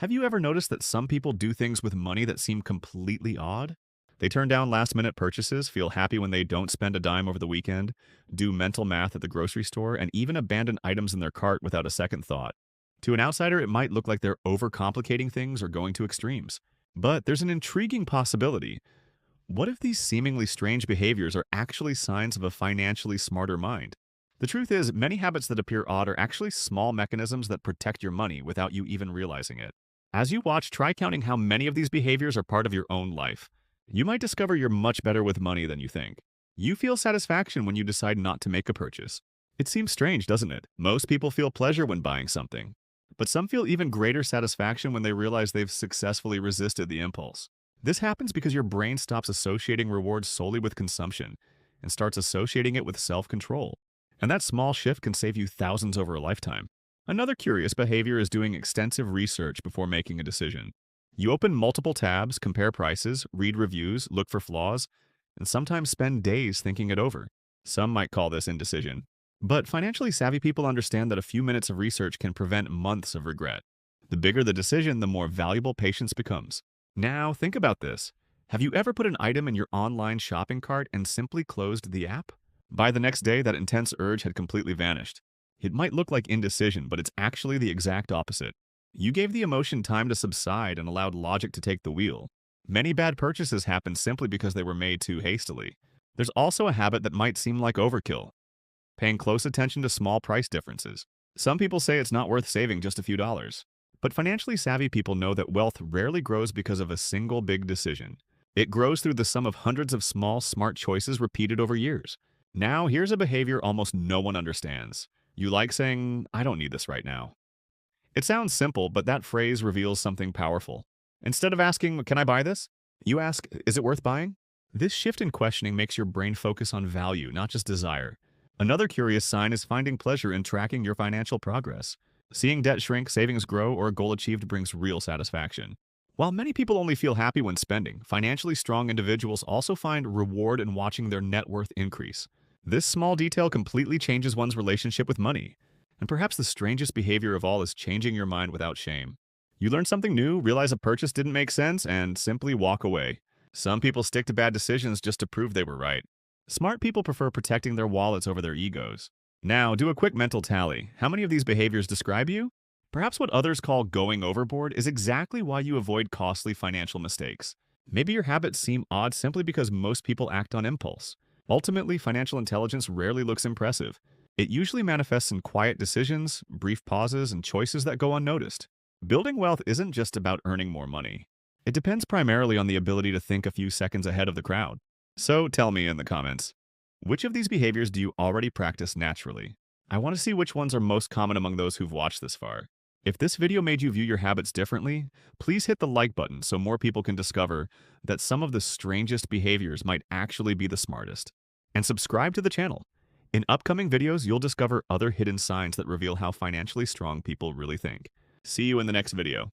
Have you ever noticed that some people do things with money that seem completely odd? They turn down last-minute purchases, feel happy when they don't spend a dime over the weekend, do mental math at the grocery store, and even abandon items in their cart without a second thought. To an outsider, it might look like they're overcomplicating things or going to extremes. But there's an intriguing possibility. What if these seemingly strange behaviors are actually signs of a financially smarter mind? The truth is, many habits that appear odd are actually small mechanisms that protect your money without you even realizing it. As you watch, try counting how many of these behaviors are part of your own life. You might discover you're much better with money than you think. You feel satisfaction when you decide not to make a purchase. It seems strange, doesn't it? Most people feel pleasure when buying something. But some feel even greater satisfaction when they realize they've successfully resisted the impulse. This happens because your brain stops associating rewards solely with consumption and starts associating it with self-control. And that small shift can save you thousands over a lifetime. Another curious behavior is doing extensive research before making a decision. You open multiple tabs, compare prices, read reviews, look for flaws, and sometimes spend days thinking it over. Some might call this indecision. But financially savvy people understand that a few minutes of research can prevent months of regret. The bigger the decision, the more valuable patience becomes. Now, think about this. Have you ever put an item in your online shopping cart and simply closed the app? By the next day, that intense urge had completely vanished. It might look like indecision, but it's actually the exact opposite. You gave the emotion time to subside and allowed logic to take the wheel. Many bad purchases happen simply because they were made too hastily. There's also a habit that might seem like overkill, paying close attention to small price differences. Some people say it's not worth saving just a few dollars. But financially savvy people know that wealth rarely grows because of a single big decision. It grows through the sum of hundreds of small, smart choices repeated over years. Now, here's a behavior almost no one understands. You like saying, "I don't need this right now." It sounds simple, but that phrase reveals something powerful. Instead of asking, "Can I buy this?" you ask, "Is it worth buying?" This shift in questioning makes your brain focus on value, not just desire. Another curious sign is finding pleasure in tracking your financial progress. Seeing debt shrink, savings grow, or a goal achieved brings real satisfaction. While many people only feel happy when spending, financially strong individuals also find reward in watching their net worth increase. This small detail completely changes one's relationship with money. And perhaps the strangest behavior of all is changing your mind without shame. You learn something new, realize a purchase didn't make sense, and simply walk away. Some people stick to bad decisions just to prove they were right. Smart people prefer protecting their wallets over their egos. Now, do a quick mental tally. How many of these behaviors describe you? Perhaps what others call going overboard is exactly why you avoid costly financial mistakes. Maybe your habits seem odd simply because most people act on impulse. Ultimately, financial intelligence rarely looks impressive. It usually manifests in quiet decisions, brief pauses, and choices that go unnoticed. Building wealth isn't just about earning more money. It depends primarily on the ability to think a few seconds ahead of the crowd. So tell me in the comments, which of these behaviors do you already practice naturally? I want to see which ones are most common among those who've watched this far. If this video made you view your habits differently, please hit the like button so more people can discover that some of the strangest behaviors might actually be the smartest. And subscribe to the channel. In upcoming videos, you'll discover other hidden signs that reveal how financially strong people really think. See you in the next video.